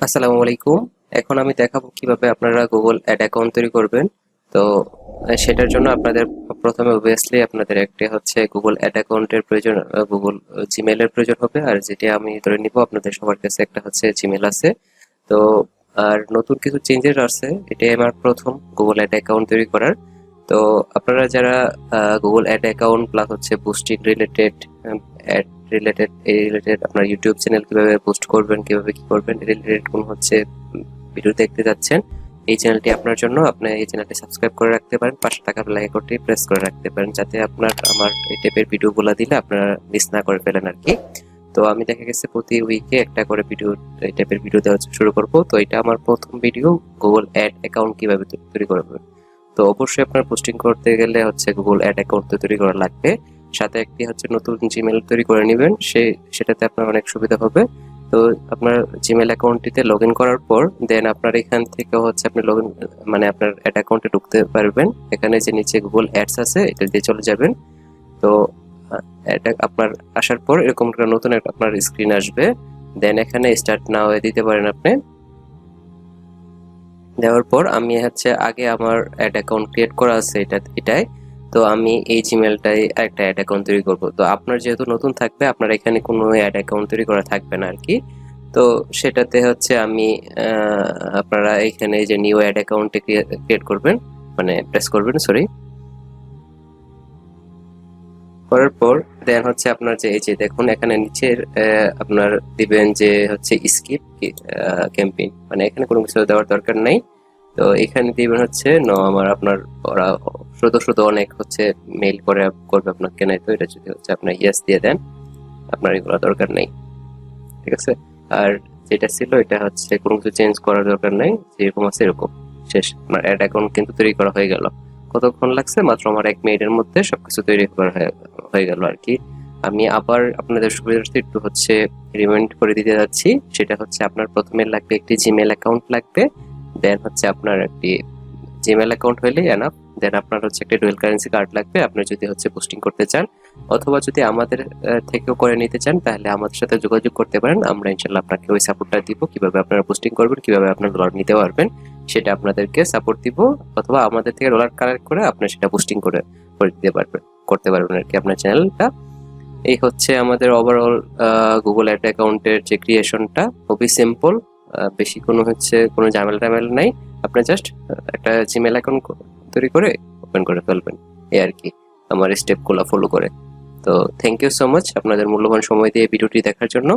আসসালামু আলাইকুম। এখন আমি দেখাবো কিভাবে আপনারা গুগল অ্যাড অ্যাকাউন্ট তৈরি করবেন। তো সেটার জন্য আপনাদের প্রথমে অবভিয়াসলি আপনাদের একটি হচ্ছে গুগল অ্যাড অ্যাকাউন্টের প্রয়োজন, গুগল জিমেলের প্রয়োজন হবে। আর যেটা আমি ধরে নিব আপনাদের সবার কাছে একটা হচ্ছে জিমেল আছে। তো আর নতুন কিছু চেঞ্জেস আছে, এটাই আমার প্রথম গুগল অ্যাড অ্যাকাউন্ট তৈরি করার। তো আপনারা যারা গুগল অ্যাড অ্যাকাউন্ট প্লাস হচ্ছে বুস্টিং রিলেটেড, অ্যাড রিলেটেড, এই রিলেটেড আপনার ইউটিউব চ্যানেল কিভাবে পোস্ট করবেন, কিভাবে কি করবেন, এই রিলেটেড কোন হচ্ছে ভিডিও দেখতে যাচ্ছেন, এই চ্যানেলটি আপনার জন্য। আপনি এই চ্যানেলটি সাবস্ক্রাইব করে রাখতে পারেন, পাশে থাকা বেল আইকনটি প্রেস করে রাখতে পারেন, যাতে আপনার আমার এই টাইপের ভিডিওগুলো দিলে আপনারা মিস না করে ফেলেন আর কি। তো আমি দেখা গেছে প্রতি উইকে একটা করে ভিডিও, এই টাইপের ভিডিও দেওয়া শুরু করব। তো এটা আমার প্রথম ভিডিও, গুগল অ্যাড অ্যাকাউন্ট কিভাবে তৈরি করবেন। তো অবশ্যই আপনার পোস্টিং করতে গেলে হচ্ছে গুগল অ্যাড অ্যাকাউন্ট তৈরি করা লাগবে। সাথে একটি হচ্ছে নতুন জিমেল তৈরি করে নেবেন, সেটাতে আপনার অনেক সুবিধা হবে। তো আপনার জিমেল অ্যাকাউন্টটিতে লগ ইন করার পর দেন আপনার এখান থেকে হচ্ছে আপনি লগ ইন, মানে আপনার অ্যাড অ্যাকাউন্টে ঢুকতে পারবেন। এখানে যে নিচে গুগল অ্যাডস আছে এটা দিয়ে চলে যাবেন। তো এটা আপনার আসার পর এরকম একটা নতুন একটা আপনার স্ক্রিন আসবে। দেন এখানে স্টার্ট নাও দিতে পারেন আপনি। দেওয়ার পর আমি হচ্ছে আগে আমার অ্যাড অ্যাকাউন্ট ক্রিয়েট করা আছে এটাই। তো আমি এই জিমেলটাই একটা অ্যাড অ্যাকাউন্ট তৈরি করব। তো আপনার যেহেতু নতুন থাকবে, আপনার এখানে কোনো অ্যাড অ্যাকাউন্ট তৈরি করা থাকবে না আর কি। তো সেটাতে হচ্ছে আমি আপনারা এখানে যে নিউ অ্যাড অ্যাকাউন্টে ক্রিয়েট করবেন, মানে প্রেস করবেন, সরি, করার পর দেন হচ্ছে আপনার যে এই যে দেখুন এখানে নিচের আপনার দিবেন যে হচ্ছে স্কিপ ক্যাম্পেইন, মানে এখানে কোনো কিছু দেওয়ার দরকার নাই। তো এখানে দিবেন হচ্ছে আমার আপনার ওরা শুধু শুধু অনেক হচ্ছে মেইল করে করবে আপনাকে, নাই তো এটা যদি হচ্ছে আপনার ইয়েস দিয়ে দেন, আপনার এগুলো দরকার নেই, ঠিক আছে। আর যেটা ছিল এটা হচ্ছে কোনো কিছু চেঞ্জ করার দরকার নাই, যেরকম আছে এরকম শেষ। আপনার অ্যাড অ্যাকাউন্ট কিন্তু তৈরি করা হয়ে গেল। কতক্ষণ লাগছে? মাত্র আমার 1 মিনিটের মধ্যে সবকিছু তৈরি করা হয়ে গেল আর কি। আমি আবার আপনাদের সুবিধার্থে একটু হচ্ছে রিমাইন্ড করে দিতে যাচ্ছি। সেটা হচ্ছে আপনার প্রথমে লাগবে একটি জিমেল অ্যাকাউন্ট লাগবে। দেন হচ্ছে আপনার একটি জিমেল অ্যাকাউন্ট হইলেই এনাফ। দেন আপনার হচ্ছে একটা ডুয়েল কারেন্সি কার্ড লাগবে আপনি যদি হচ্ছে পোস্টিং করতে চান, অথবা যদি আমাদের থেকেও করে নিতে চান তাহলে আমাদের সাথে যোগাযোগ করতে পারেন। আমরা ইনশাল্লাহ আপনাকে ওই সাপোর্টটা দিব, কিভাবে আপনারা পোস্টিং করবেন, কিভাবে আপনার ডলার নিতে পারবেন সেটা আপনাদেরকে সাপোর্ট দিব। অথবা আমাদের থেকে ডলার কালেক্ট করে আপনি সেটা পোস্টিং করে করে দিতে পারবেন, করতে পারবেন আর কি আপনার চ্যানেলটা। এই হচ্ছে আমাদের ওভারঅল গুগল অ্যাড অ্যাকাউন্টের যে ক্রিয়েশনটা, খুবই সিম্পল। বেশি কোনো হচ্ছে কোনো ঝামেলা টামেলা নাই। আপনি জাস্ট একটা জিমেল অ্যাকাউন্ট তৈরি করে ওপেন করে ফেলবেন, এই আর কি, আমার স্টেপগুলো ফলো করে। তো থ্যাংক ইউ সো মাচ আপনাদের মূল্যবান সময় দিয়ে ভিডিওটি দেখার জন্য।